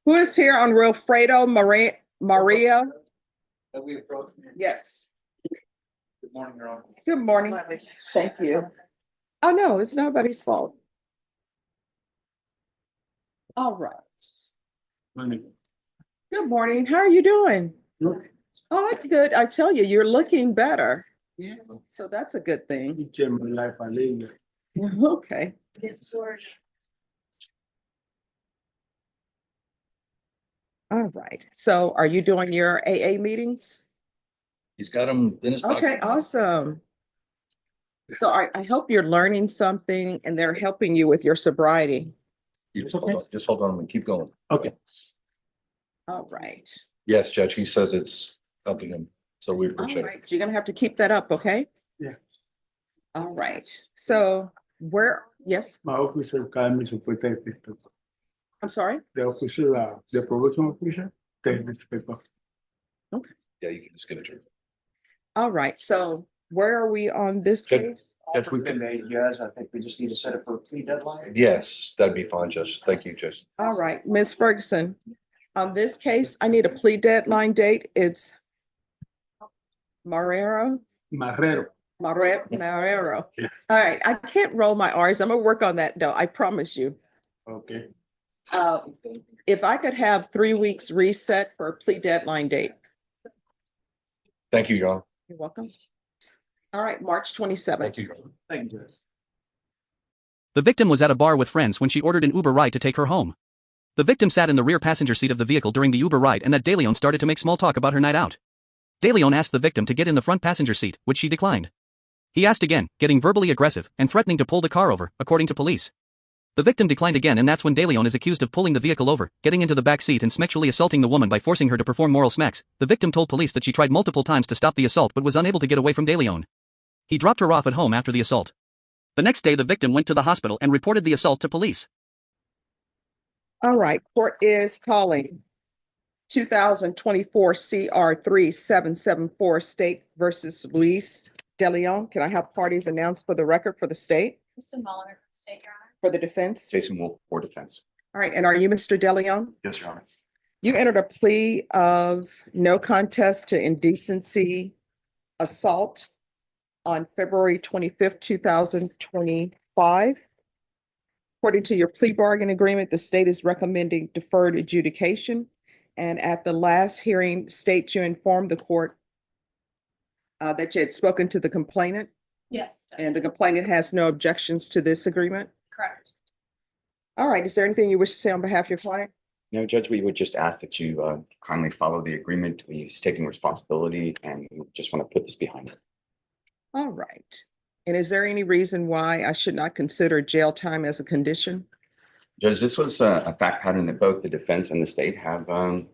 Who is here on Wilfredo Maria? That we approach. Yes. Good morning, Your Honor. Good morning. Thank you. Oh, no, it's nobody's fault. All right. Good morning. How are you doing? Good. Oh, that's good. I tell you, you're looking better. Yeah. So that's a good thing. You changed my life, I live. Okay. All right. So are you doing your AA meetings? He's got them in his pocket. Okay, awesome. So I hope you're learning something and they're helping you with your sobriety. You just hold on and keep going. Okay. All right. Yes, Judge, he says it's helping him, so we All appreciate it. right. You're gonna have to keep that up, okay? Yeah. All right. So yes, My officer called me to protect this paper. I'm sorry. The officer, the probation officer, take this paper. Yeah, you can just give it to him. All right. So where are we on this Judge- case? Judge, we can, Yes, I think we just need to set it for a plea deadline. yes, that'd be fine, Judge. Thank you, Judge. All right, Ms. Ferguson, on this case, I need a plea deadline date. It's Marrero. Marrero. Marrero. Yeah. All right, I can't roll my R's. I'm gonna work on that though, I promise you. Okay. If I could have 3 weeks reset for a plea deadline date. Thank you, Your Honor. You're welcome. All right, March 27th. Thank you, Your Honor. Thank you. The victim was at a bar with friends when she ordered an Uber ride to take her home. The victim sat in the rear passenger seat of the vehicle during the Uber ride and that Deleon started to make small talk about her night out. Deleon asked the victim to get in the front passenger seat, which she declined. He asked again, getting verbally aggressive and threatening to pull the car over, according to police. The victim declined again and that's when Deleon is accused of pulling the vehicle over, getting into the back seat and sexually assaulting the woman by forcing her to perform moral smacks. The victim told police that she tried multiple times to stop the assault but was unable to get away from Deleon. He dropped her off at home after the assault. The next day the victim went to the hospital and reported the assault to police. All right, court is calling 2024 CR 3774 State versus Luis Deleon. Can I have parties announced for the record for the state, Mr. Muller, state your honor. for the defense? Jason Wolf for defense. All right, and are you Mr. Deleon? Yes, Your Honor. You entered a plea of no contest to indecency assault on February 25th, 2025. According to your plea bargain agreement, the state is recommending deferred adjudication. And at the last hearing, state you informed the court that you had spoken to the complainant, Yes, and the complainant has no objections to this agreement. correct. All right, is there anything you wish to say on behalf of your client? No, Judge, we would just ask that you kindly follow the agreement. He's taking responsibility and we just want to put this behind him. All right. And is there any reason why I should not consider jail time as a condition? Judge, this was a fact pattern that both the defense and the state have gone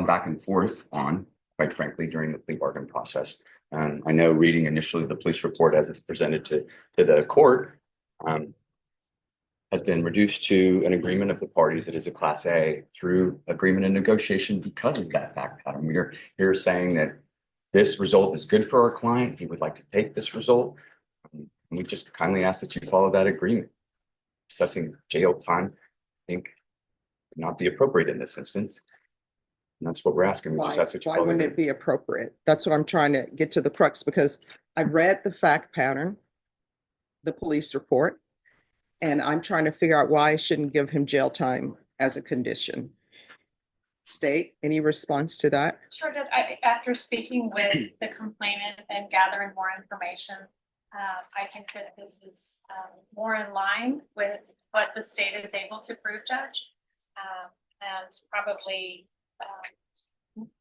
back and forth on, quite frankly, during the plea bargain process. I know reading initially the police report as it's presented to the court has been reduced to an agreement of the parties that is a Class A through agreement and negotiation because of that fact pattern. We are here saying that this result is good for our client. He would like to take this result. And we just kindly ask that you follow that agreement. Assessing jail time, I think, would not be appropriate in this instance. And that's what we're asking. We just ask that you Why follow the wouldn't it be appropriate? That's what I'm trying to get to the crux, because I read the fact pattern, the police report, and I'm trying to figure out why I shouldn't give him jail time as a condition. State, any response to that? Sure, Judge. After speaking with the complainant and gathering more information, I think that this is more in line with what the state is able to prove, Judge, and probably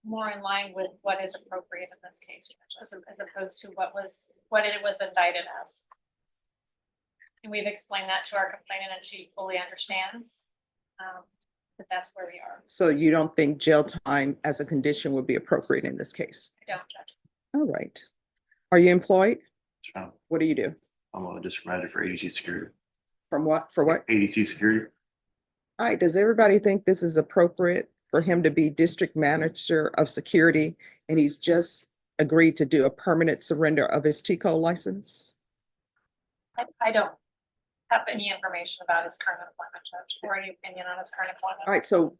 more in line with what is appropriate in this case, Judge, as opposed to what it was indicted as. And we've explained that to our complainant, and she fully understands that that's where we are. So you don't think jail time as a condition would be appropriate in this case? I don't, Judge. All right. Are you employed? Um, What do you do? I'm a district manager for ADT security. From what, for what? ADT security. All right, does everybody think this is appropriate for him to be district manager of security and he's just agreed to do a permanent surrender of his TCO license? I don't. have any information about his current employment, Judge, or any opinion on his current employment. All right, so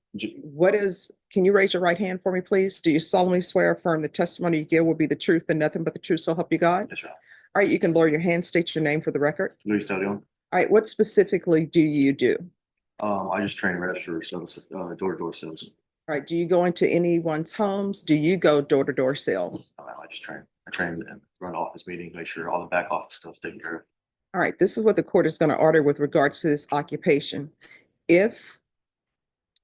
can you raise your right hand for me, please? Do you solemnly swear or affirm the testimony you give will be the truth and nothing but the truth, so help you God? Yes, Your Honor. All right, you can lower your hand, state your name for the record. Deleon. All right, what specifically do you do? I just train register sales, door-to-door sales. All right, do you go into anyone's homes? Do you go door-to-door sales? I just train. I train and run office meetings, make sure all the back office stuff's taken care of. All right, this is what the court is going to order with regards to this occupation. If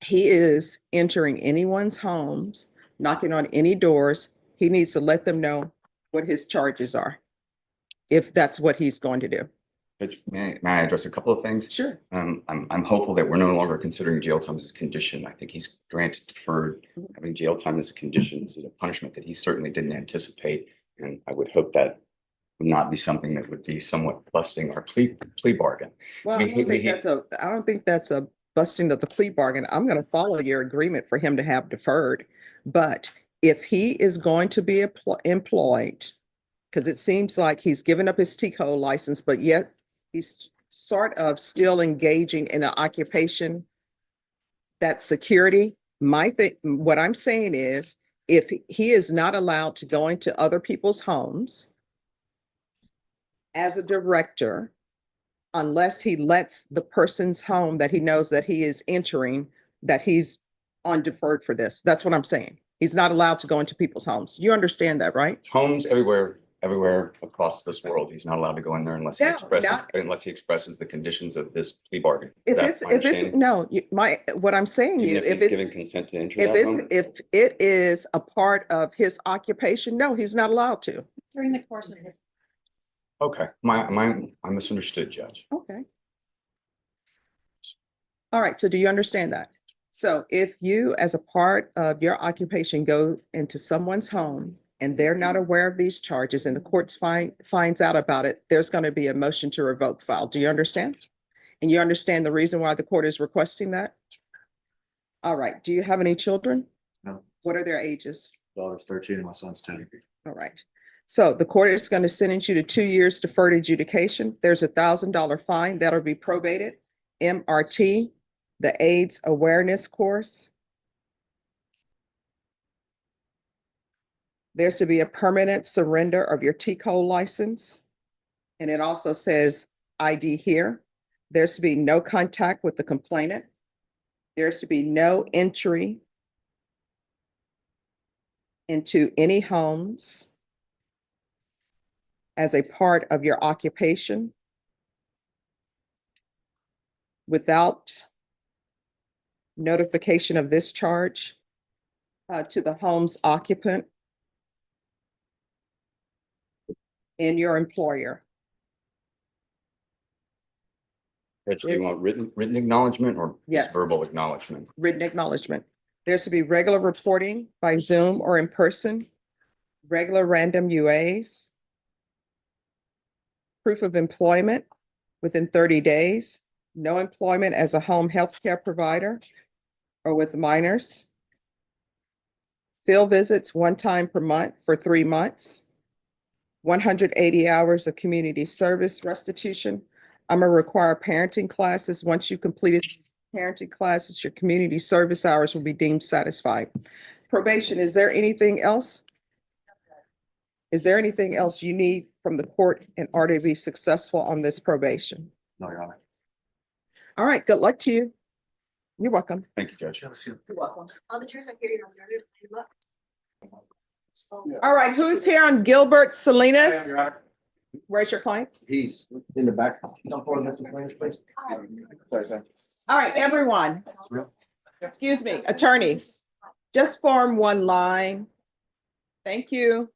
he is entering anyone's homes, knocking on any doors, he needs to let them know what his charges are, if that's what he's going to do. Judge, may I address a couple of things? Sure. I'm hopeful that we're no longer considering jail time as a condition. I think he's granted deferred. Having jail time as a condition is a punishment that he certainly didn't anticipate. And I would hope that would not be something that would be somewhat busting our plea bargain. Well, I don't think that's a busting of the plea bargain. I'm going to follow your agreement for him to have deferred. But if he is going to be employed, because it seems like he's given up his TCO license, but yet he's sort of still engaging in an occupation that's security. What I'm saying is, if he is not allowed to go into other people's homes as a director, unless he lets the person's home that he knows that he is entering, that he's on deferred for this. That's what I'm saying. He's not allowed to go into people's homes. You understand that, right? Homes everywhere across this world. He's not allowed to go in there unless he expresses the conditions of this plea bargain. What I'm saying, Even if he's given consent to enter that home? if it is a part of his occupation, no, he's not allowed to. During the course of his. Okay, I misunderstood, Judge. Okay. All right, so do you understand that? So if you, as a part of your occupation, go into someone's home and they're not aware of these charges and the court finds out about it, there's going to be a motion to revoke filed. Do you understand? And you understand the reason why the court is requesting that? All right, do you have any children? No. What are their ages? Daughter's 13 and my son's 10. All right. So the court is going to sentence you to 2 years deferred adjudication. There's $1,000 fine that'll be probated. MRT, the AIDS awareness course. There's to be a permanent surrender of your TCO license. And it also says ID here. There's to be no contact with the complainant. There's to be no entry into any homes as a part of your occupation without notification of this charge to the home's occupant and your employer. Judge, do you want written acknowledgement or Yes. just verbal acknowledgement? Written acknowledgement. There's to be regular reporting by Zoom or in person, regular random UAs, proof of employment within 30 days, no employment as a home health care provider or with minors, field visits 1 time per month for 3 months, 180 hours of community service restitution. I'm going to require parenting classes. Once you completed parenting classes, your community service hours will be deemed satisfied. Probation, is there anything else? Is there anything else you need from the court in order to be successful on this probation? No, Your Honor. All right, good luck to you. You're welcome. Thank you, Judge. You're welcome. On the truth, I hear you. Good luck. All right, who's here on Gilbert Salinas? Where's your client? He's in the back. All right, everyone. Excuse me, attorneys, just form one line. Thank you.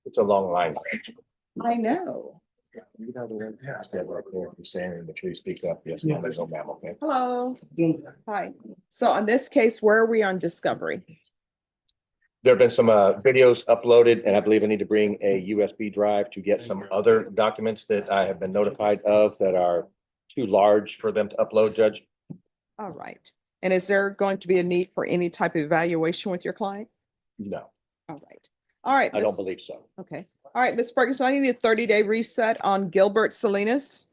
It's a long line. I know. You know, stand right there. If you're standing, make sure you speak up. Yes, ma'am, there's no ma'am, okay? Hello. Hi. So on this case, where are we on discovery? There have been some videos uploaded, and I believe I need to bring a USB drive to get some other documents that I have been notified of that are too large for them to upload, Judge. All right. And is there going to be a need for any type of evaluation with your client? No, All right. All right. I don't Ms. believe so. Okay. All right, Ms. Ferguson, I need a 30-day reset on Gilbert Salinas.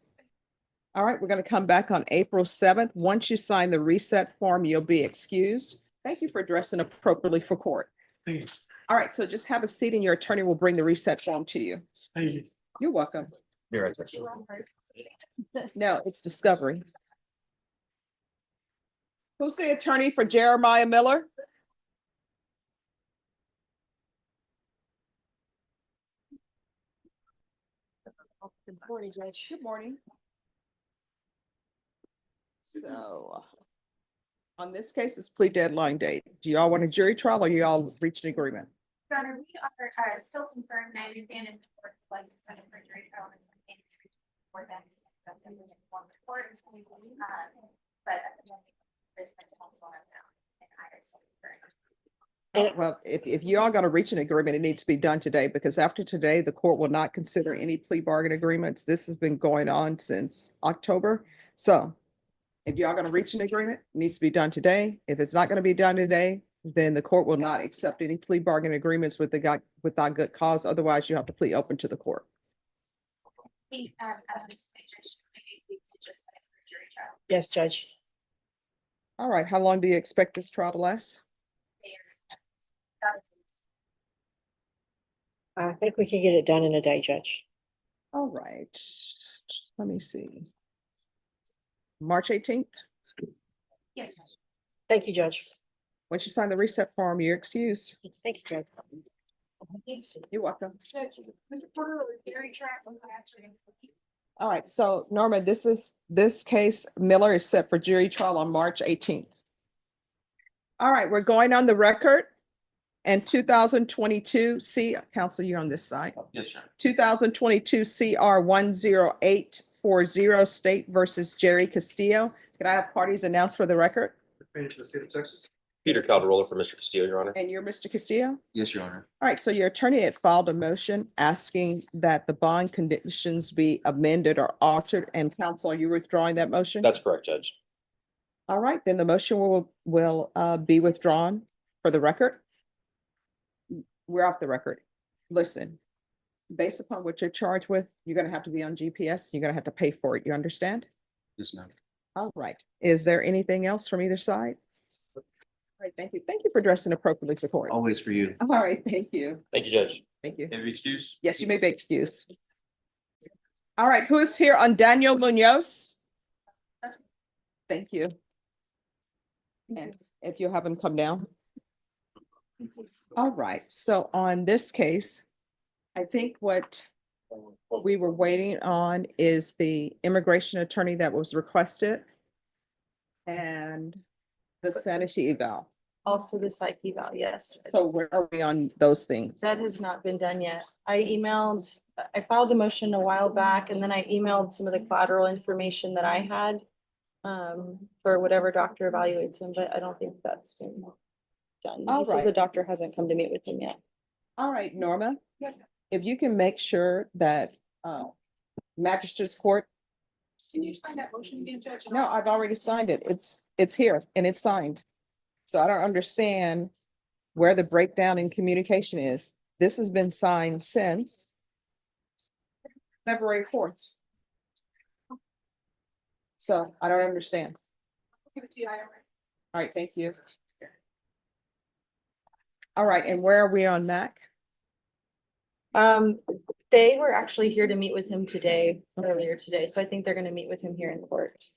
All right, we're going to come back on April 7th. Once you sign the reset form, you'll be excused. Thank you for dressing appropriately for court. Thank you. All right, so just have a seat and your attorney will bring the reset form to you. Thank you. You're welcome. Be right there. No, it's discovery. Who's the attorney for Jeremiah Miller? Good morning, Judge. Good morning. So, on this case, it's plea deadline date. Do y'all want a jury trial or you all reach an agreement? Your Honor, we are still confirmed, and I understand in court, like, to send it for jury trial and something for that. But the defense counsel has now, and I are still confirmed. Well, if you all gonna reach an agreement, it needs to be done today because after today, the court will not consider any plea bargain agreements. This has been going on since October. So if y'all gonna reach an agreement, it needs to be done today. If it's not gonna be done today, then the court will not accept any plea bargain agreements with the guy without good cause. Otherwise, you have to plea open to the court. At this stage, maybe we could just send it for jury trial. Yes, Judge. All right, how long do you expect this trial to last? I think we can get it done in a day, Judge. All right, let me see. March 18th, Yes, Judge. Thank you, Judge. once you sign the reset form, you're excused. Thank you, Judge. You're welcome. Judge, Mr. Porter, or jury trial. All right, so Norma, this case, Miller is set for jury trial on March 18th. All right, we're going on the record. And 2022 Council, you're on this side. Yes, sir. 2022 CR 10840 State versus Jerry Castillo. Can I have parties announced for the record? The state of Texas. Peter Calderola for Mr. Castillo, Your Honor. And you're Mr. Castillo? Yes, Your Honor. All right, so your attorney had filed a motion asking that the bond conditions be amended or altered, and counsel, are you withdrawing that motion? That's correct, Judge. All right, then the motion will be withdrawn for the record. We're off the record. Listen, based upon what you're charged with, you're gonna have to be on GPS. You're gonna have to pay for it. You understand? Yes, ma'am. All right. Is there anything else from either side? All right, thank you. Thank you for dressing appropriately for court. Always for you. All right, thank you. Thank you, Judge. Thank you. Every excuse? Yes, you may be excused. All right, who is here on Daniel Munoz? Thank you. And if you'll have him come down. All right, so on this case, I think what we were waiting on is the immigration attorney that was requested and the sanity eval. Also the psych eval, yes. So where are we on those things? That has not been done yet. I filed a motion a while back and then I emailed some of the collateral information that I had for whatever doctor evaluates him, but I don't think that's been done. All He says right. the doctor hasn't come to meet with him yet. All right, Norma, if you can make sure that magistrate's court. Can you sign that motion again, Judge? No, I've already signed it. It's here and it's signed. So I don't understand where the breakdown in communication is. This has been signed since February 4th. So I don't understand. Give it to you, All right, thank you. All right, and where are we on MAC? They were actually here to meet with him earlier today, so I think they're gonna meet with him here in court.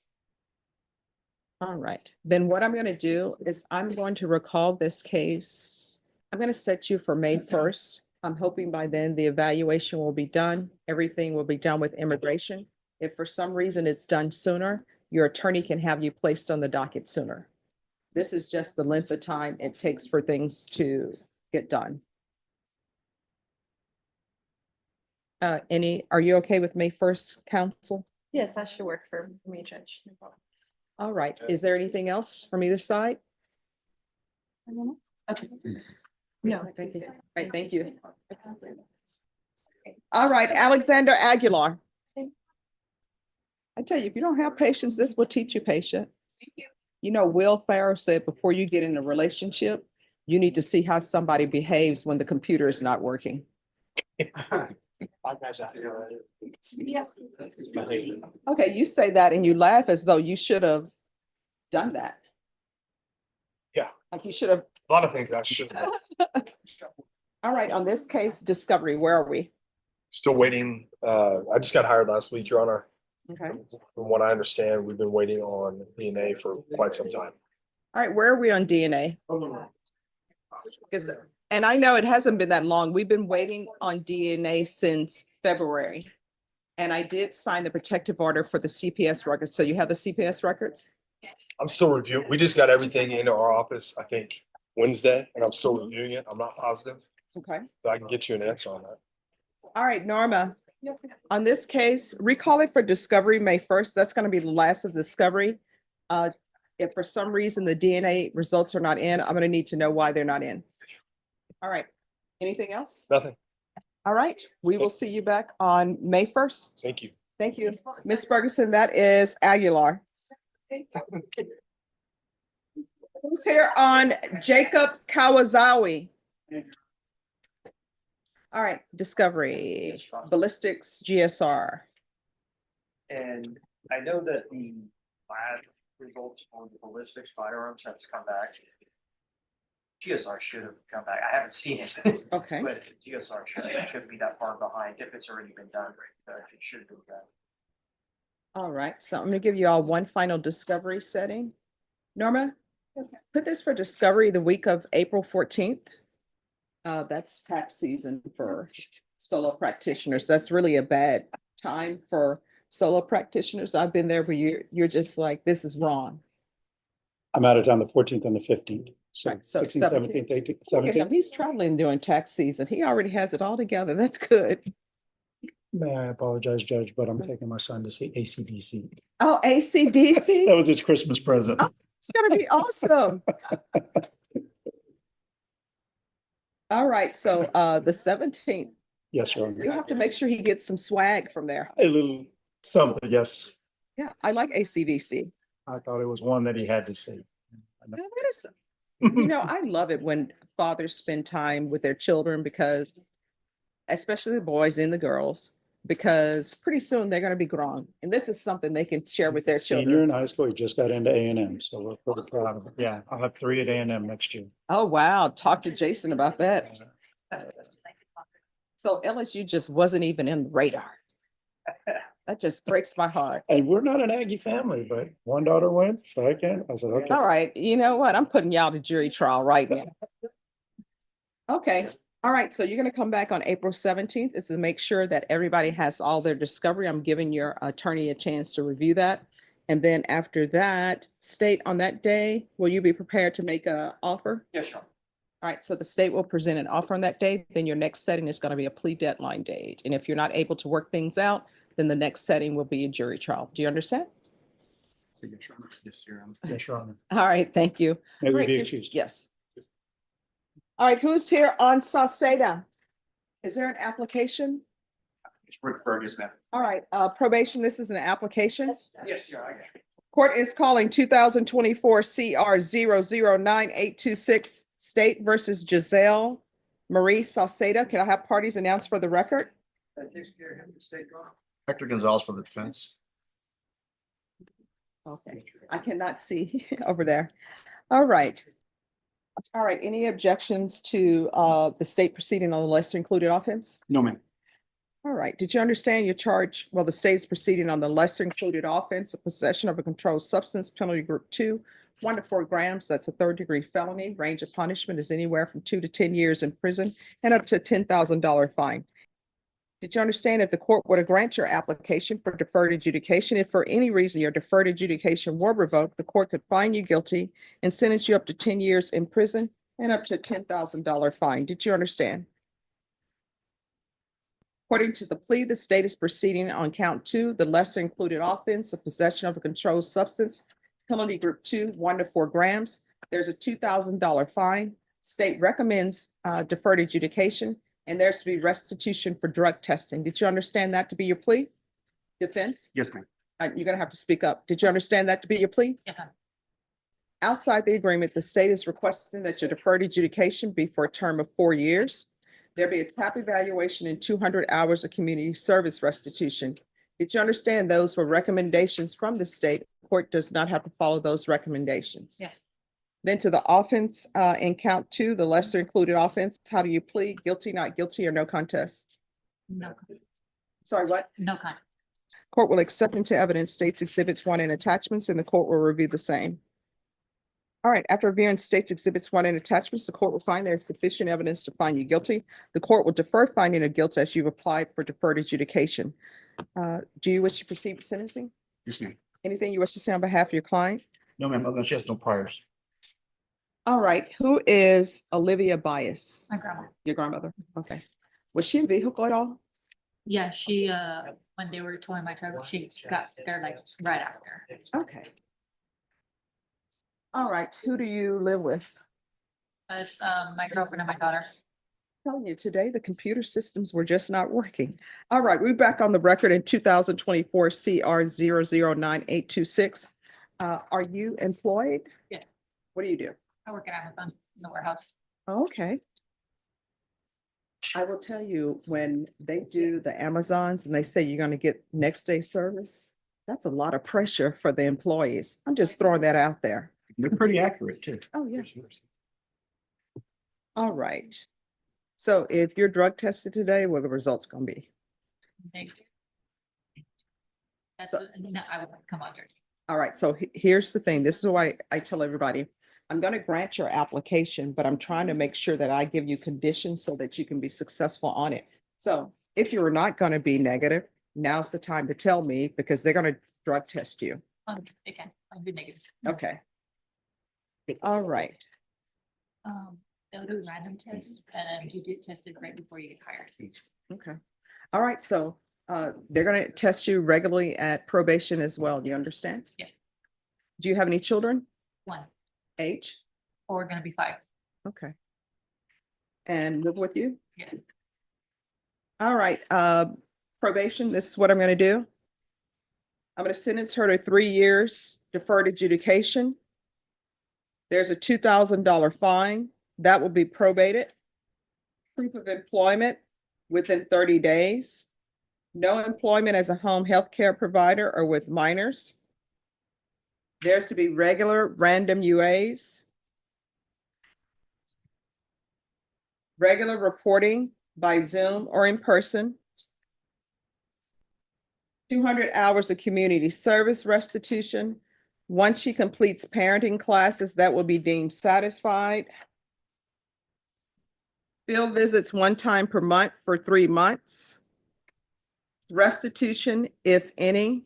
All right, then what I'm gonna do is I'm going to recall this case. I'm gonna set you for May 1st. I'm hoping by then the evaluation will be done. Everything will be done with immigration. If for some reason it's done sooner, your attorney can have you placed on the docket sooner. This is just the length of time it takes for things to get done. Are you okay with May 1st, counsel? Yes, that should work for me, Judge. No problem. All right, is there anything else from either side? Okay. No. Thank you. All right, thank you. All right, Alexander Aguilar. I tell you, if you don't have patience, this will teach you patience. You know, Will Ferrell said, before you get in a relationship, you need to see how somebody behaves when the computer is not working. Okay, you say that and you laugh as though you should have done that. Yeah. Like you should have. A lot of things I should have. All right, on this case, discovery, where are we? Still waiting. I just got hired last week, Your Honor. Okay. From what I understand, we've been waiting on DNA for quite some time. All right, where are we on DNA? And I know it hasn't been that long. We've been waiting on DNA since February. And I did sign the protective order for the CPS records. So you have the CPS records? I'm still reviewing. We just got everything into our office, I think, Wednesday, and I'm still reviewing it. I'm not positive, Okay. but I can get you an answer on that. All right, Norma. On this case, recall it for discovery May 1st. That's going to be the last of discovery. If for some reason the DNA results are not in, I'm going to need to know why they're not in. All right. Anything else? Nothing. All right. We will see you back on May 1st. Thank you. Thank you. Ms. Ferguson, that is Aguilar. Who's here on Jacob Kawazawi? All right, discovery, ballistics, GSR. And I know that the lab results on the ballistics firearms have come back. GSR should have come back. I haven't seen it. Okay. But GSR shouldn't be that far behind if it's already been done. It should be done. All right, so I'm gonna give you all one final discovery setting. Norma, put this for discovery the week of April 14th. That's tax season for solo practitioners. That's really a bad time for solo practitioners. I've been there where you're just like, this is wrong. I'm out of town the 14th and the 15th. So Right, so 16th, 17th, 18th, Look at him. 17th. He's traveling during tax season. He already has it all together. That's good. May I apologize, Judge, but I'm taking my son to see AC/DC. Oh, AC/DC? That was his Christmas present. Oh, it's gonna be awesome. All right, so the 17th, Yes, Your Honor. you have to make sure he gets some swag from there. A little something, yes. Yeah, I like AC/DC. I thought it was one that he had to see. That is, you know, I love it when fathers spend time with their children because, especially the boys and the girls, because pretty soon they're gonna be grown. And this is something they can share with their Senior children. in high school, he just got into A&M, so we're pretty proud of him. Yeah, I'll have 3 at A&M next year. Oh, wow. Talk to Jason about that. So LSU just wasn't even in the radar. That just breaks my heart. And we're not an Aggie family, but one daughter went, so I can. I said, okay. All right, you know what? I'm putting y'all to jury trial right now. Okay, all right, so you're gonna come back on April 17th. This is to make sure that everybody has all their discovery. I'm giving your attorney a chance to review that. And then after that, state on that day, will you be prepared to make an offer? Yes, sir. All right, so the state will present an offer on that day, then your next setting is gonna be a plea deadline date. And if you're not able to work things out, then the next setting will be a jury trial. Do you understand? Yes, Your Honor. All right, thank you. May All we right, be here's- excused? Yes. All right, who's here on Sauceda? Is there an application? It's for Fergus, ma'am. All right, probation, this is an application. Yes, sir. Court is calling 2024 CR 009-826 State versus Giselle Marie Sauceda. Can I have parties announced for the record? Hector Gonzalez for the defense. Okay, I cannot see over there. All right. All right, any objections to the state proceeding on the lesser included offense? No, ma'am. All right, did you understand your charge? Well, the state's proceeding on the lesser included offense of possession of a controlled substance, penalty group 2, 1 to 4 grams. That's a 3rd-degree felony. Range of punishment is anywhere from 2 to 10 years in prison and up to a $10,000 fine. Did you understand if the court were to grant your application for deferred adjudication, if for any reason your deferred adjudication were revoked, the court could find you guilty and sentence you up to 10 years in prison and up to a $10,000 fine? Did you understand? According to the plea, the state is proceeding on count 2, the lesser included offense of possession of a controlled substance, penalty group 2, 1 to 4 grams. There's a $2,000 fine. State recommends deferred adjudication, and there's to be restitution for drug testing. Did you understand that to be your plea? Defense? Yes, ma'am. You're gonna have to speak up. Did you understand that to be your plea? Yeah. Outside the agreement, the state is requesting that your deferred adjudication be for a term of 4 years. There'll be a TAP evaluation and 200 hours of community service restitution. Did you understand those were recommendations from the state? Court does not have to follow those recommendations. Yes. Then to the offense, in count 2, the lesser included offense, how do you plead? Guilty, not guilty, or no contest? No, Sorry, what? no contest. Court will accept into evidence states exhibits 1 and attachments, and the court will review the same. All right, after reviewing states exhibits 1 and attachments, the court will find there is sufficient evidence to find you guilty. The court will defer finding of guilt as you've applied for deferred adjudication. Do you wish to proceed with sentencing? Yes, ma'am. Anything you wish to say on behalf of your client? No, ma'am, other than she has no priors. All right, who is Olivia Bias? My grandma. Your grandmother? Okay. Was she in vehicle at all? Yeah, she, when they were towing my truck, she got there like right after. Okay. All right, who do you live with? It's, my girlfriend and my daughter. Telling you today, the computer systems were just not working. All right, we're back on the record in 2024 CR 009-826. Are you employed? Yeah. What do you do? I work at Amazon in the warehouse. Okay. I will tell you, when they do the Amazons and they say you're going to get next day service, that's a lot of pressure for the employees. I'm just throwing that out there. They're pretty accurate too. Oh, yeah. All right. So if you're drug tested today, what are the results going to be? Thank you. That's, So- no, I would come under. All right, so here's the thing. This is why I tell everybody, I'm going to grant your application, but I'm trying to make sure that I give you conditions so that you can be successful on it. So if you're not going to be negative, now's the time to tell me, because they're going to drug test you. They can, I'll be negative. Okay. All right. They'll do random tests and you get tested right before you get hired. Okay. All right. So they're going to test you regularly at probation as well. Do you understand? Yes, Do you have any children? 1 Age? or gonna be 5. Okay. And live with you? Yes. All right, probation, this is what I'm going to do. I'm going to sentence her to 3 years deferred adjudication. There's a $2,000 fine that will be probated. Proof of employment within 30 days. No employment as a home health care provider or with minors. There's to be regular random UAs. Regular reporting by Zoom or in person. 200 hours of community service restitution. Once she completes parenting classes, that will be deemed satisfied. Field visits 1 time per month for 3 months. Restitution, if any,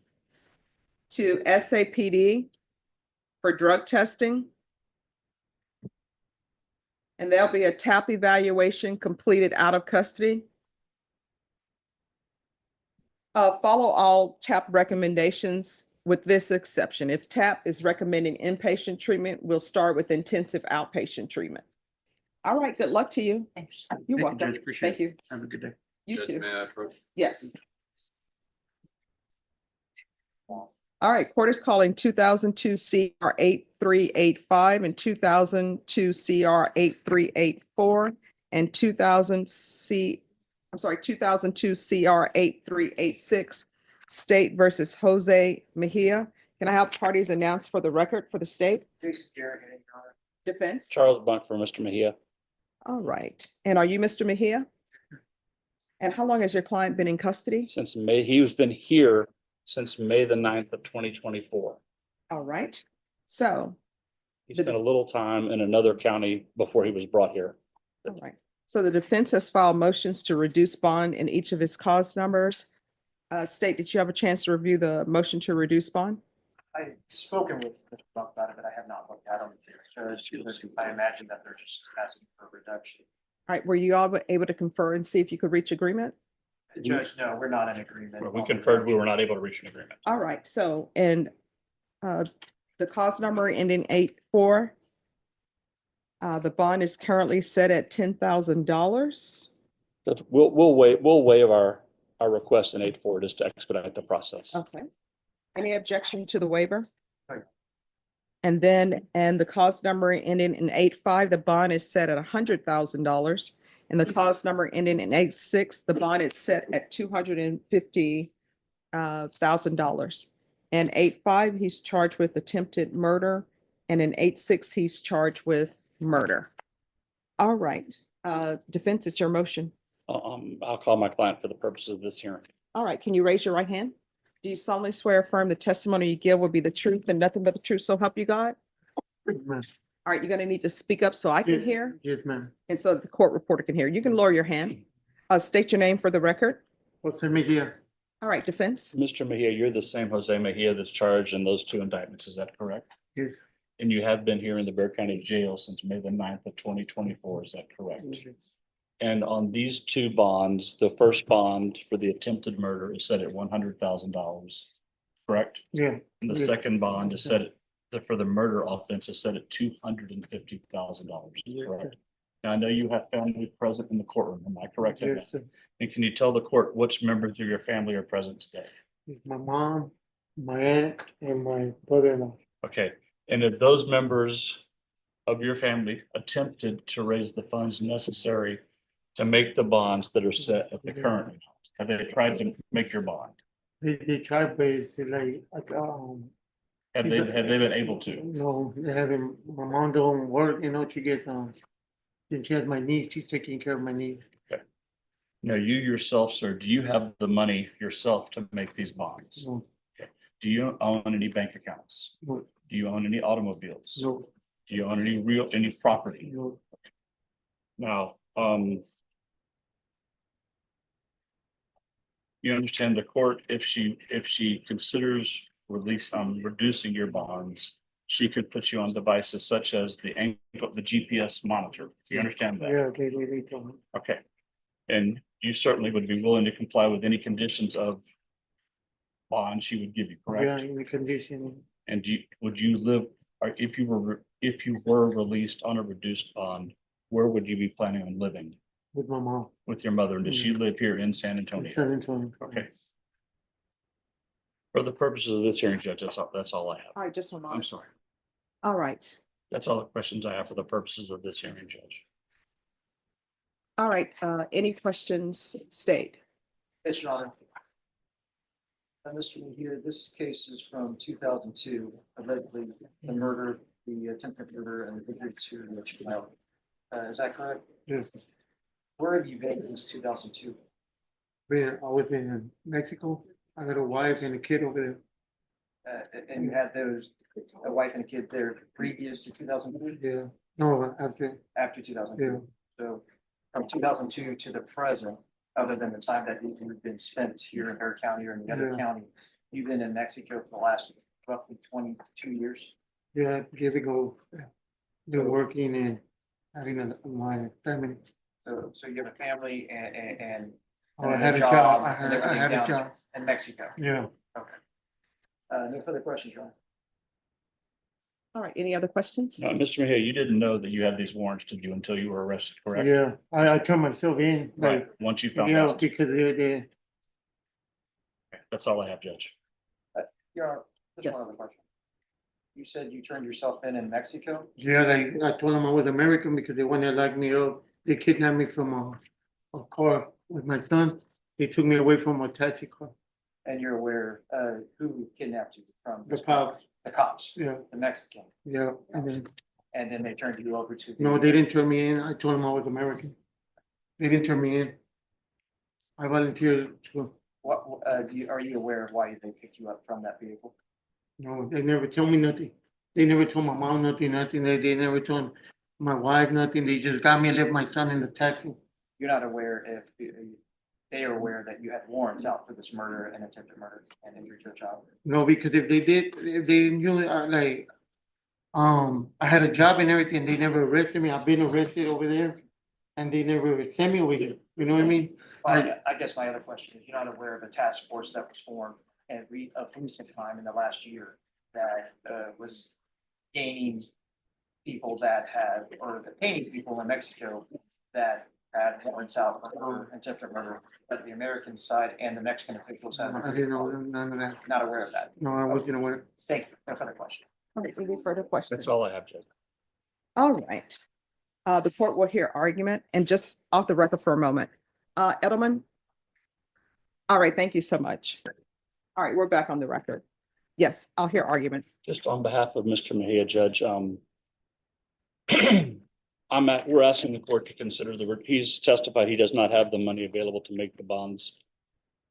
to SAPD for drug testing. And there'll be a TAP evaluation completed out of custody. Follow all TAP recommendations with this exception. If TAP is recommending inpatient treatment, we'll start with intensive outpatient treatment. All right, good luck to you. Thanks. You're Thank you, welcome. Judge. Appreciate Thank you. Have a good day. You too. May I approach? Yes. All right, court is calling 2002 CR 8385 and 2002 CR 8384 and 2002 CR 8386 State versus Jose Mejia. Can I have parties announced for the record for the state? Jason Jarrett, Your Honor. Defense? Charles Bunk for Mr. Mejia. All right. And are you Mr. Mejia? And how long has your client been in custody? Since May, he's been here since May the 9th of 2024. All right. So, He spent a little time in another county before he was brought here. all right. So the defense has filed motions to reduce bond in each of its cause numbers. State, did you have a chance to review the motion to reduce bond? I've spoken with Mr. Buck about it, but I have not looked at them. So I imagine that they're just asking for a reduction. All right, were you all able to confer and see if you could reach agreement? Judge, no, we're not in agreement. We conferred, we were not able to reach an agreement. All right, so, and the cause number ending 84. The bond is currently set at $10,000. We'll waive our request in 8-4 just to expedite the process. Okay. Any objection to the waiver? Right. And then, and the cause number ending in 85, the bond is set at $100,000 and the cause number ending in 86. The bond is set at $250,000. And 85, he's charged with attempted murder, and in 86, he's charged with murder. All right, defense, it's your motion. I'll call my client for the purposes of this hearing. All right, can you raise your right hand? Do you solemnly swear or affirm the testimony you give will be the truth and nothing but the truth, so help you God? All right, you're gonna need to speak up so I can hear Yes, ma'am. and so the court reporter can hear. You can lower your hand. State your name for the record. Jose Mejia. All right, defense. Mr. Mejia, you're the same Jose Mejia that's charged in those 2 indictments, is that correct? Yes. And you have been here in the Bexar County Jail since May the 9th of 2024, is that correct? Yes. And on these 2 bonds, the first bond for the attempted murder is set at $100,000, correct? Yeah. And the Yes. second bond is set for the murder offense is set at $250,000, correct? Now, I know you have family present in the courtroom, am I correct? in that? Yes, sir. And can you tell the court which members of your family are present today? It's my mom, my aunt, and my brother-in-law. Okay, and if those members of your family attempted to raise the funds necessary to make the bonds that are set at the current amount, have they tried to make your bond? They tried, but it's like, Have they been able to? no, they haven't, my mom don't work, she gets, then she has my niece, she's taking care of my niece. Now, you yourself, sir, do you have the money yourself to make these bonds? No, Do you own any bank accounts? no, Do you own any automobiles? no, Do you own any property? no. Now, you understand the court, if she considers reducing your bonds, she could put you on devices such as the GPS monitor. Do you understand that? Yeah, they told me. Okay. And you certainly would be willing to comply with any conditions of bond she would give you, Yeah, correct? in the condition, And would you live, or if you were released on a reduced bond, where would you be planning on living with my mom, with your mother? And does she live here in San in Antonio? San Antonio. Okay. For the purposes of this hearing, Judge, that's all I have. All right, just one I'm moment. sorry. All right. That's all the questions I have for the purposes of this hearing, Judge. All right, any questions, state? Yes, Your Honor. Mr. Mejia, this case is from 2002, allegedly the murder, the attempted murder and the victory to the child. Is that correct? Yes, Where have you been since 2002? I was in Mexico, I got a wife and a kid over there. And you had a wife and a kid there previous to 2002, Yeah, no, after, after 2002? yeah, So from 2002 to the present, other than the time that you've been spent here in Bexar County or in the other Yeah. county, you've been in Mexico for the last roughly 22 years. yeah, years ago. Been working and having my family. So you have a family and Oh, I had a job, I and everything had a down job, in Mexico. yeah. Okay. No further questions, John. All right, any other questions? Now, Mr. Mejia, you didn't know that you had these warrants to you until you were arrested, correct? Yeah, I turned myself in, Right, like, once you found yeah, out. because they, That's all I have, Judge. Your Honor, just Yes. one other question. You said you turned yourself in Mexico? yeah, like, I told them I was American because they wanted to lock me up. They kidnapped me from a car with my son. They took me away from a taxi car, And you're aware who kidnapped you from? the cops, The cops, yeah, the Mexican, yeah, and then they turned you over to. no, they didn't turn me in. I told them I was American. They didn't turn me in. I volunteered to, What, are you aware of why they picked you up from that vehicle? no, they never told me nothing. They never told my mom nothing. They never told my wife nothing. They just got me and left my son in the taxi. You're not aware if they are aware that you had warrants out for this murder and attempted murder and injury to a child? No, because if they knew, I had a job and everything, they never arrested me. I've been arrested over there. And they never sent me over here, you know what I mean? Well, I guess my other question is, you're not aware of a task force that was formed at recent time in the last year that was gaining people that had, or detaining people in Mexico that had warrants out for attempted murder, but the American side and the Mexican officials have I didn't know none of that. not aware of that. No, I wasn't aware. Thank you. No further question. All right, any further questions? That's all I have, Judge. All right. The court will hear argument and just off the record for a moment. Edelman? All right, thank you so much. All right, we're back on the record. Yes, I'll hear argument. Just on behalf of Mr. Mejia, Judge, we're asking the court to consider he's testified he does not have the money available to make the bonds.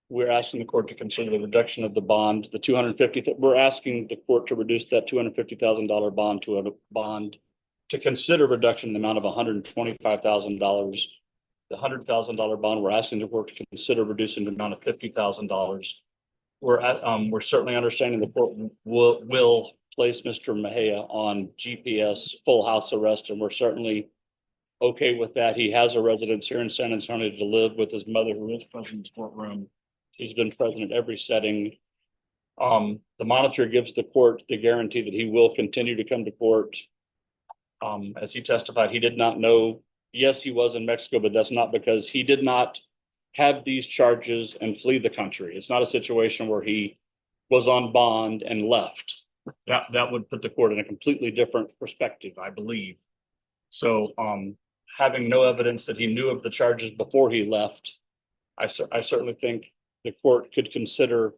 We're asking the court to consider the reduction of the bond, the 250, we're asking the court to reduce that $250,000 bond to a bond to consider reduction in the amount of $125,000. The $100,000 bond, we're asking the court to consider reducing the amount of $50,000. We're certainly understanding the court will place Mr. Mejia on GPS full house arrest, and we're certainly okay with that. He has a residence here in San Antonio to live with his mother, who is present in the courtroom. He's been present in every setting. The monitor gives the court the guarantee that he will continue to come to court. As he testified, he did not know, yes, he was in Mexico, but that's not because he did not have these charges and flee the country. It's not a situation where he was on bond and left. That would put the court in a completely different perspective, I believe. So having no evidence that he knew of the charges before he left, I certainly think the court could consider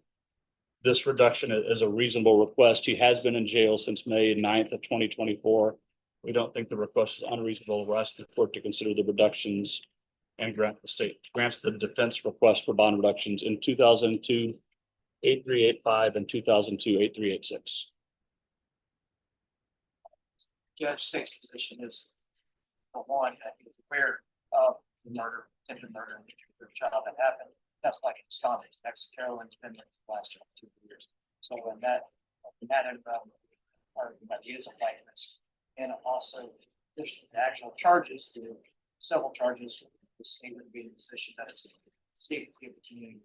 this reduction as a reasonable request. He has been in jail since May 9th of 2024. We don't think the request is unreasonable. We're asking the court to consider the reductions and grants the defense request for bond reductions in 2002, 8385 and 2002, 8386. Judge State's position is, for one, that he was aware of the murder, attempted murder, and injury of a child that happened. That's like it's gone to Mexico and it's been there for the last 2 years. So when that argument, he is a flight risk. And also, there's the actual charges, the several charges, the state would be in a position that it's a state of the community.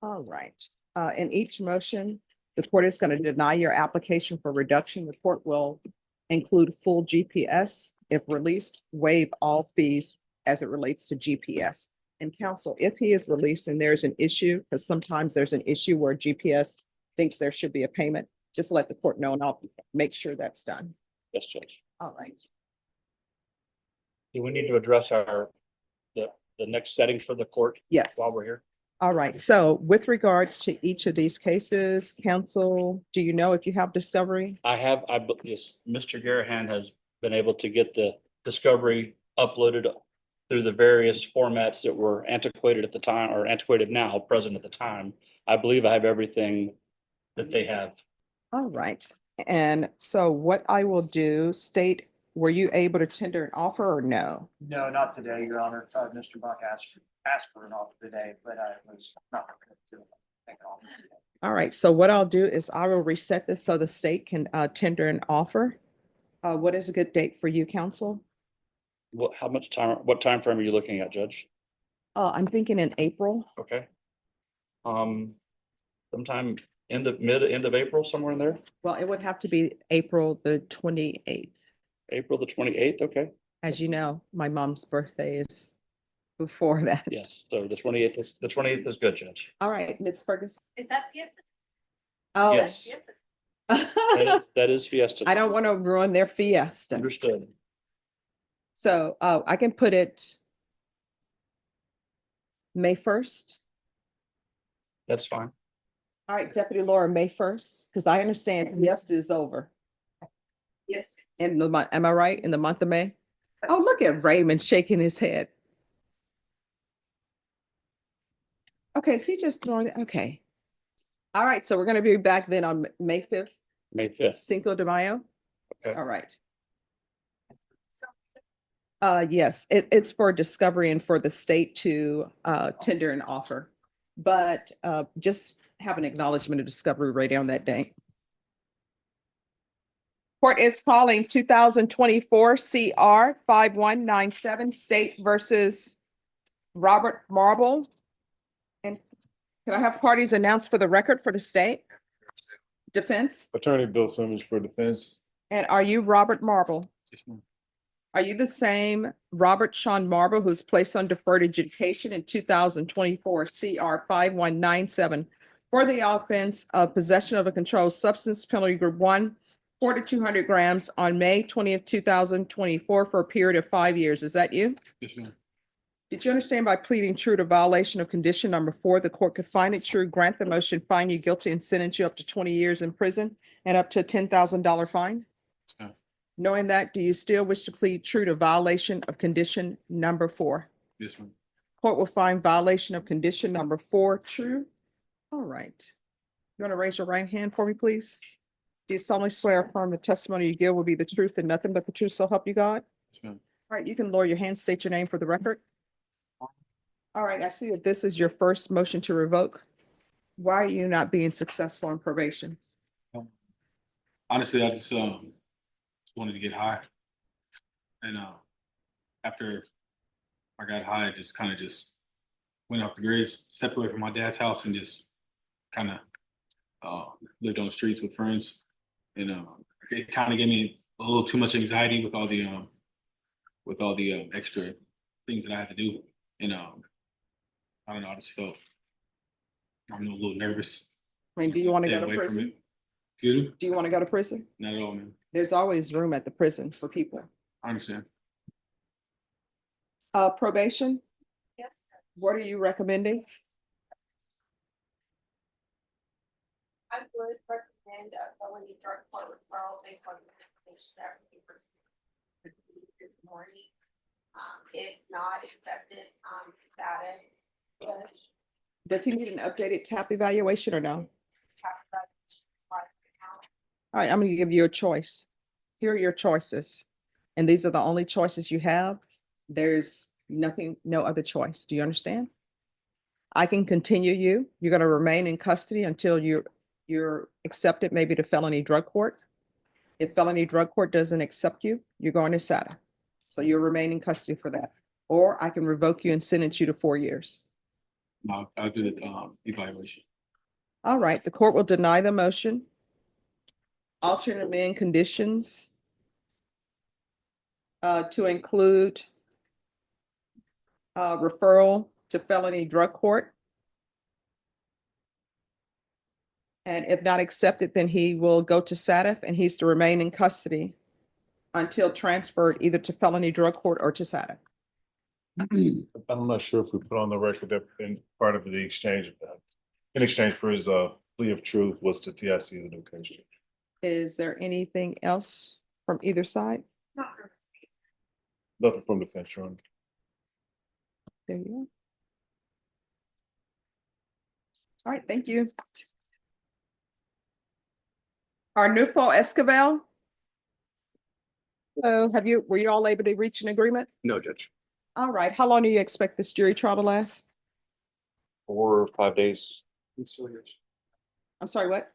All right. In each motion, the court is going to deny your application for reduction. The court will include full GPS. If released, waive all fees as it relates to GPS. And counsel, if he is released and there's an issue, because sometimes there's an issue where GPS thinks there should be a payment, just let the court know and I'll make sure that's done. Yes, Judge. All right. Do we need to address the next setting for the court? Yes. While we're here? All right. So with regards to each of these cases, counsel, do you know if you have discovery? Yes, Mr. Garahan has been able to get the discovery uploaded through the various formats that were antiquated at the time, or antiquated now, present at the time. I believe I have everything that they have. All right. And so what I will do, state, were you able to tender an offer or no? No, not today, Your Honor. Mr. Buck asked for an offer today, but I was not prepared to take an offer today. All right. So what I'll do is I will reset this so the state can tender an offer. What is a good date for you, counsel? What time frame are you looking at, Judge? I'm thinking in April. Okay. Sometime end of April, somewhere in there? Well, it would have to be April the 28th. April the 28th, okay. As you know, my mom's birthday is before that. Yes, so the 28th is good, Judge. All right, Ms. Ferguson. Is that Fiesta? Oh, Yes. That is Fiesta. I don't want to ruin their fiesta. Understood. So I can put it May 1st. That's fine. All right, Deputy Laura, May 1st, because I understand fiesta is over. Yes. In the month, am I right? In the month of May? Oh, look at Raymond shaking his head. Okay, is he just throwing it? Okay. All right, so we're going to be back then on May 5th. May 5th. Cinco de Mayo. Okay. All right. Yes, it's for discovery and for the state to tender an offer, but just have an acknowledgement of discovery right on that day. Court is calling 2024 CR 5197 State versus Robert Marble. And can I have parties announced for the record for the state? Defense? Attorney Bill Simmons for defense. And are you Robert Marble? Yes, ma'am. Are you the same Robert Sean Marble who's placed on deferred adjudication in 2024 CR 5197 for the offense of possession of a controlled substance, penalty group 1, 4 to 200 grams on May 20th, 2024 for a period of 5 years. Is that you? Yes, ma'am. Did you understand by pleading true to violation of condition number 4, the court could find it true, grant the motion, find you guilty, and sentence you up to 20 years in prison and up to a $10,000 fine? Yes, ma'am. Knowing that, do you still wish to plead true to violation of condition number 4? Yes, ma'am. Court will find violation of condition number 4 true. All right. You want to raise your right hand for me, please? Do you solemnly swear or affirm the testimony you give will be the truth and nothing but the truth, so help you God? Yes, ma'am. All right, you can lower your hand, state your name for the record. All right, I see that this is your first motion to revoke. Why are you not being successful in probation? Honestly, I just wanted to get high. And after I got high, I just kind of just went off the grid, stepped away from my dad's house and just kind of lived on the streets with friends. And it kind of gave me a little too much anxiety with all the extra things that I had to do. And I don't know, I just felt I'm a little nervous. I mean, do you want to Stay go to away from prison? it. Excuse me? Do you want to go to prison? Not at all, man. There's always room at the prison for people. I understand. Probation, Yes. what are you recommending? I would recommend a felony drug court referral based on some information that we received this morning. If not accepted, status. Judge. Does he need an updated TAP evaluation or no? All right, I'm going to give you a choice. Here are your choices. And these are the only choices you have. There's nothing, no other choice. Do you understand? I can continue you. You're going to remain in custody until you're accepted maybe to felony drug court. If felony drug court doesn't accept you, you're going to SATA. So you'll remain in custody for that. Or I can revoke you and sentence you to 4 years. No, I'll do the evaluation. All right, the court will deny the motion. Alternate amend conditions to include referral to felony drug court. And if not accepted, then he will go to SATF and he's to remain in custody until transferred either to felony drug court or to SATF. I'm not sure if we put on the record that in part of the exchange, in exchange for his plea of truth was to TIC the new case. Is there anything else from either side? Not for me. Nothing from defense, Your Honor. There you go. All right, thank you. Arnulfo Esquivel. So were you all able to reach an agreement? No, Judge. All right, how long do you expect this jury trial to last? 4 or 5 days. I'm sorry, what?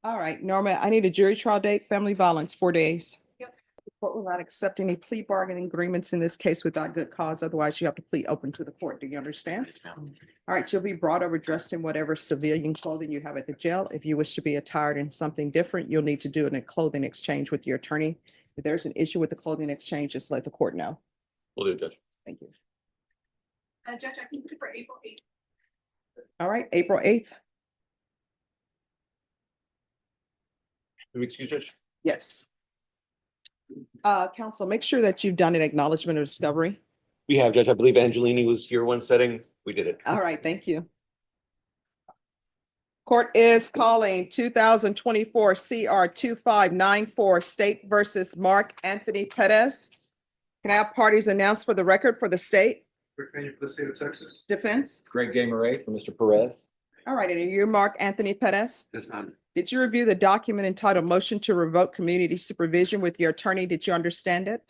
All right, Norma, I need a jury trial date, family violence, 4 days. Yep. The court will not accept any plea bargaining agreements in this case without good cause. Otherwise, you have to plead open to the court. Do you understand? All right, you'll be brought over dressed in whatever civilian clothing you have at the jail. If you wish to be attired in something different, you'll need to do a clothing exchange with your attorney. If there's an issue with the clothing exchange, just let the court know. Will do, Judge. Thank you. Judge, I can do for April 8th. All right, April 8th. Excuse, Judge? Yes. Counsel, make sure that you've done an acknowledgement of discovery. We have, Judge. I believe Angelini was here one setting. We did it. All right, thank you. Court is calling 2024 CR 2594 State versus Mark Anthony Perez. Can I have parties announced for the record for the state? For the state of Texas. Defense? Greg Desmarais for Mr. Perez. All right, and you're Mark Anthony Perez? Yes, ma'am. Did you review the document entitled Motion to Revoke Community Supervision with your attorney? Did you understand it?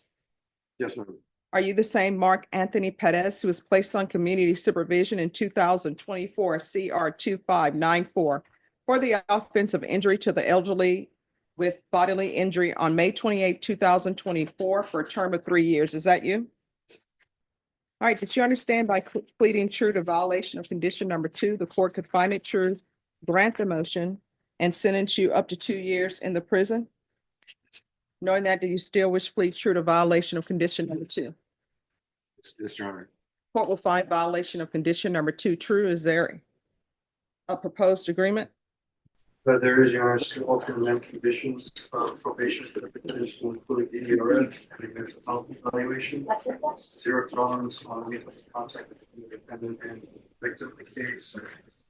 Yes, ma'am. Are you the same Mark Anthony Perez who was placed on community supervision in 2024 CR 2594 for the offense of injury to the elderly with bodily injury on May 28, 2024 for a term of 3 years? Is that you? All right, did you understand by pleading true to violation of condition number 2, the court could find it true, grant the motion, and sentence you up to 2 years in the prison? Knowing that, do you still wish to plead true to violation of condition number 2? Yes, Your Honor. Court will find violation of condition number 2 true. Is there a proposed agreement? But there is your two alternate conditions of probation for the potential include DDRF and mental health evaluation. Zero tolerance on mutual contact between the defendant and victim of the case.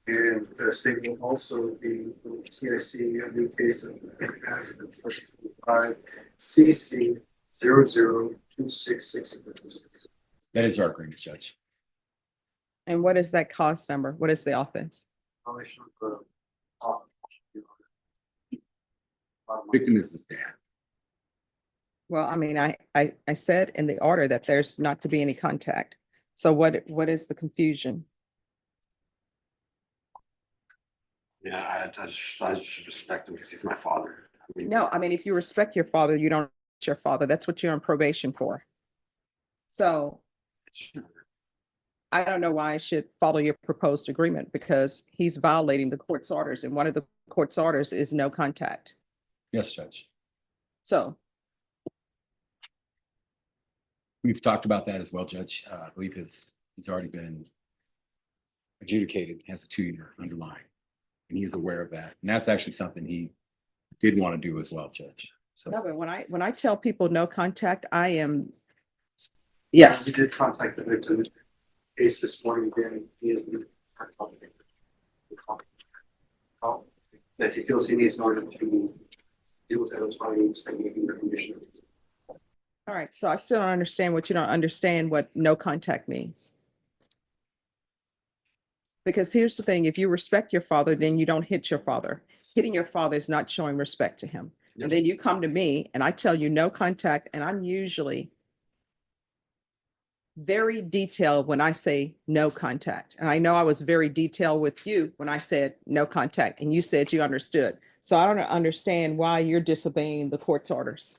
And the state will also be TIC, a new case of 5 CC 00266. That is our agreement, Judge. And what is that cause number? What is the offense? Violation of the Victim is his dad. Well, I mean, I said in the order that there's not to be any contact. So what is the confusion? Yeah, I just respect him because he's my father. I mean, No, I mean, if you respect your father, you don't hit your father. That's what you're on probation for. So I don't know why I should follow your proposed agreement because he's violating the court's orders and one of the court's orders is no contact. Yes, Judge. So We've talked about that as well, Judge. I believe he's already been adjudicated, has a 2-year underlying. And he is aware of that. And that's actually something he did want to do as well, Judge. So no, but when I tell people no contact, I am. Yes. We did contact the victim case this morning again. He is that he feels he needs in order to deal with that. That's why he's taking the condition. All right. So I still don't understand what you don't understand what no contact means. Because here's the thing, if you respect your father, then you don't hit your father. Hitting your father is not showing respect to him. Yes. And then you come to me and I tell you no contact, and I'm usually very detailed when I say no contact. And I know I was very detailed with you when I said no contact, and you said you understood. So I don't understand why you're disobeying the court's orders.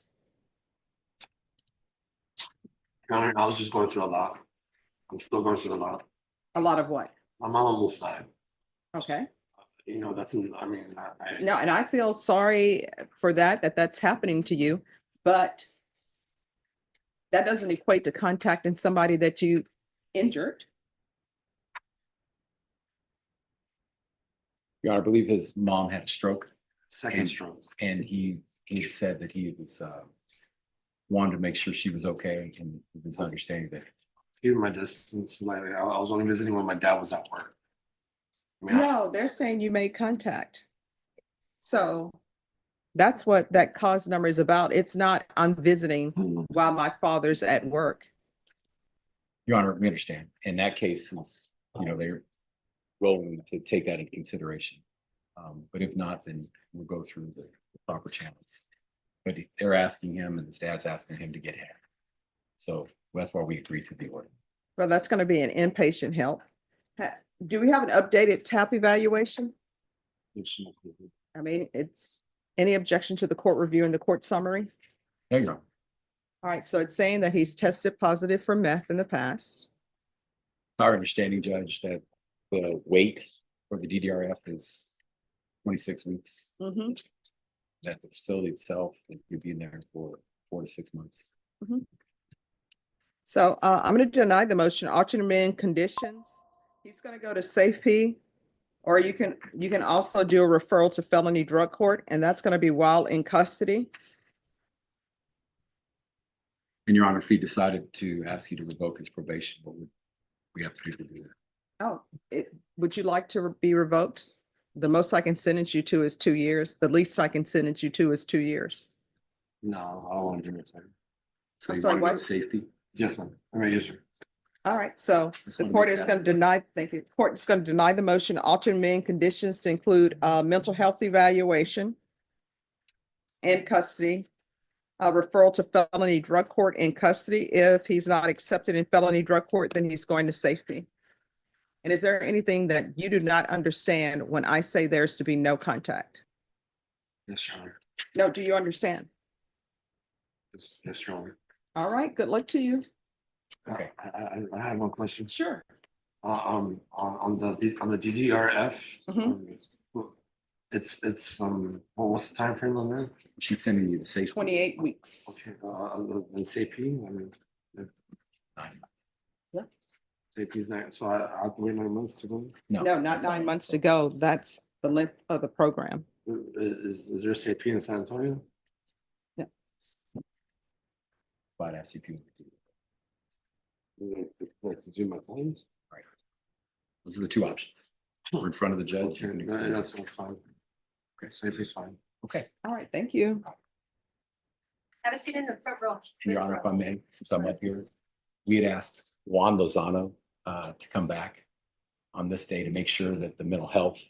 I was just going through a lot. I'm still going through a lot. A lot of what? My mom almost died. Okay. You know, that's, I mean, No, and I feel sorry for that's happening to you, but that doesn't equate to contacting somebody that you injured. Your Honor, I believe his mom had a stroke. second stroke. And he said that he was wanted to make sure she was okay, and his understanding that. Even my distance, I was only visiting when my dad was at work. I mean, No, they're saying you made contact. So that's what that cause number is about. It's not I'm visiting while my father's at work. Your Honor, we understand. In that case, it's, they're willing to take that into consideration. But if not, then we'll go through the proper channels. But they're asking him, and his dad's asking him to get help. So that's why we agreed to the order. Well, that's going to be an inpatient help. Do we have an updated TAP evaluation? I mean, it's any objection to the court review and the court summary? There you go. All right, so it's saying that he's tested positive for meth in the past. Our understanding, Judge, that the wait for the DDRF is 26 weeks. Mm-hmm. That the facility itself, you'll be in there for 4 to 6 months. Mm-hmm. So I'm going to deny the motion, alternate amend conditions. He's going to go to safety, or you can also do a referral to felony drug court, and that's going to be while in custody. And Your Honor, if he decided to ask you to revoke his probation, what would we have to do that? Oh, would you like to be revoked? The most I can sentence you to is 2 years. The least I can sentence you to is 2 years. no, I don't want to do it. So I'm you sorry, want to go what? to safety? Yes, ma'am. I mean, yes, sir. All right, so Just the wanna court make is that- going to deny, thank you. Court is going to deny the motion, alternate amend conditions to include mental health evaluation and custody, referral to felony drug court in custody. If he's not accepted in felony drug court, then he's going to safety. And is there anything that you do not understand when I say there's to be no contact? Yes, Your Honor. No, do you understand? Yes, Your Honor. All right, good luck to you. Okay. I have one question. Sure. On the DDRF, Mhm. it's what's the time frame on that? She's sending you to safety. 28 weeks. Okay, the CP, I mean, Yep. Safety's not, so I'll wait 9 months to go. No, not 9 months to go. That's the length of the program. Is there safety in San Antonio? But ask if you. To do my claims? Those are the two options. We're in front of the judge. You can explain. That's fine. Okay, safety's fine. Okay, All right, thank you. Have a seat in the front row. Your Honor, if I may, since I'm up here, we had asked Juan Lozano to come back on this day to make sure that the mental health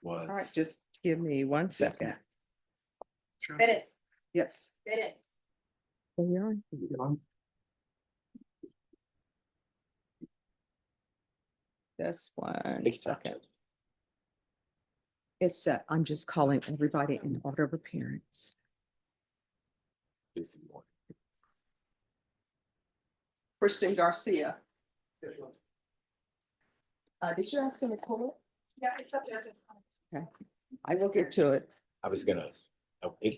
was. All right, just give me 1 second. Perez, Yes. Perez. There you are. Just 1 second. It's set. I'm just calling everybody in order of appearance. Christian Garcia. Did you ask him to pull it? Yeah, it's up there. Okay, I will get to it. I was gonna,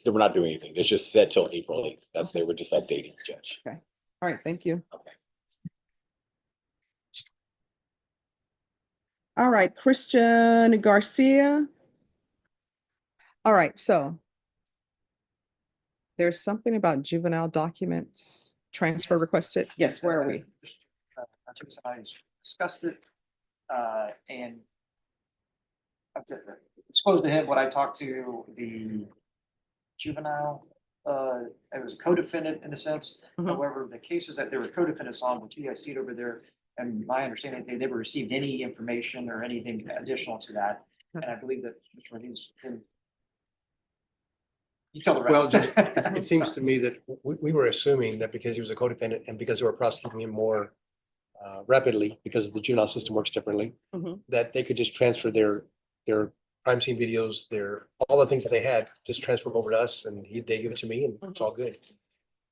we're not doing anything. It's just set till April 8th. That's, they were just updating the judge. All right, thank you. Okay. All right, Christian Garcia. All right, so there's something about juvenile documents transfer requested. Yes, where are we? Attorneys and I discussed it, and I've disclosed to him what I talked to the juvenile, it was a co-defendant in a sense. Mhm. However, the cases that there were co-defendants on, which you guys see it over there, and my understanding, they never received any information or anything additional to that. And I believe that Mr. Martinez can. You tell the Well, rest. it seems to me that we were assuming that because he was a co-defendant and because they were prosecuting him more rapidly, because the juvenile system works differently, Mhm. that they could just transfer their crime scene videos, all the things that they had, just transfer them over to us and they give it to me and it's all good.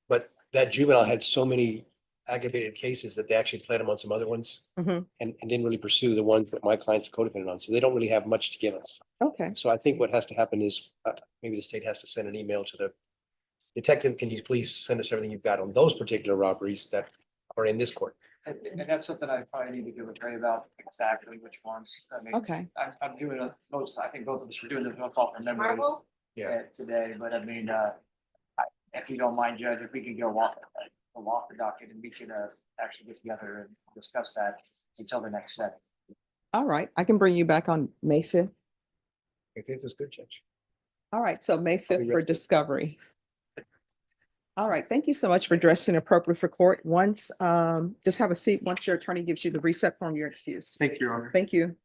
But that juvenile had so many aggravated cases that they actually pled him on some other ones Mhm. and didn't really pursue the ones that my client's co-defendant on. So they don't really have much to give us. Okay, So I think what has to happen is maybe the state has to send an email to the detective, can you please send us everything you've got on those particular robberies that are in this court? And that's something I probably need to give a Ray about exactly which ones. I mean, okay. I'm doing most, I think both of us were doing this off from memory today, but I mean, if you don't mind, Judge, if we could go off the docket and we could actually get together and discuss that until the next set. All right, I can bring you back on May 5th. I think that's good, Judge. All right, so May 5th for ready. discovery. All right, thank you so much for dressing appropriate for court. Once, just have a seat. Once your attorney gives you the reset form, you're excused. Thank you, Your Honor. Thank you.